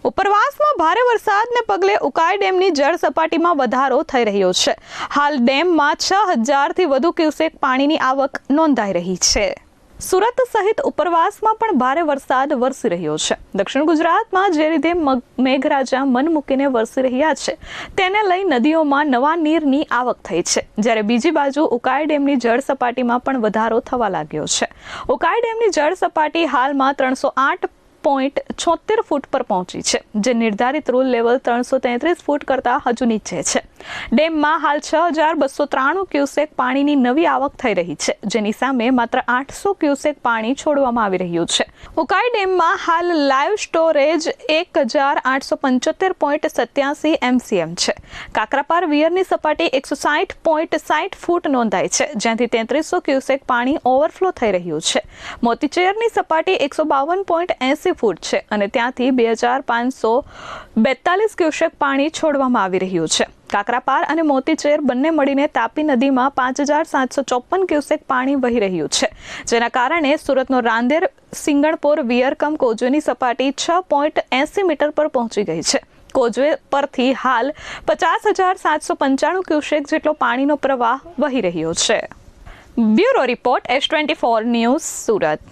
ઉપરવાસમાં ભારે વરસાદને પગલે ઉકાઈ ડેમની જળ સપાટીમાં વધારો થઈ રહ્યો છે. હાલ ડેમમાં 6000થી વધુ ક્યુસેક પાણીની આવક નોંધાઈ રહી છે. સુરત સહિત ઉપરવાસમાં પણ ભારે વરસાદ વરસી રહ્યો છે. દક્ષિણ ગુજરાતમાં જે રીતે મેઘરાજા મન મૂકીને વરસી રહ્યા છે તેને લઈ નદીઓમાં નવા નીરની આવક થઈ છે, જ્યારે બીજી બાજુ ઉકાઈ ડેમની જળ સપાટીમાં પણ વધારો થવા લાગ્યો છે. ઉકાઈ ડેમની જળ સપાટી હાલમાં 308.76 ફૂટ પર પહોંચી છે, જે નિર્ધારિત રૂલ લેવલ 333 ફૂટ કરતાં હજુ નીચે છે. ડેમમાં હાલ 6293 ક્યુસેક પાણીની નવી આવક થઈ રહી છે, જેની સામે માત્ર 800 ક્યુસેક પાણી છોડવામાં આવી રહ્યું છે. ઉકાઈ ડેમમાં હાલ લાઈવ સ્ટોરેજ 1875.87 MCM છે. કાકરાપાર વિયરની સપાટી 160.60 ફૂટ નોંધાઈ છે, જ્યાંથી 3300 ક્યુસેક પાણી ઓવરફ્લો થઈ રહ્યું છે. મોતીચેરની સપાટી 152.80 ફૂટ છે અને ત્યાંથી 2542 ક્યુસેક પાણી છોડવામાં આવી રહ્યું છે. કાકરાપાર અને મોતીચેર બંને મળીને તાપી નદીમાં 5754 ક્યુસેક પાણી વહી રહ્યું છે, જેના કારણે સુરતનો રાંદેર સિંગણપોર વિયરકમ કોઝવેની સપાટી 6.80 મીટર પર પહોંચી ગઈ છે. કોઝવે પરથી હાલ 50,795 ક્યુસેક જેટલો પાણીનો પ્રવાહ વહી રહ્યો છે. Bureau report S24 news Surat.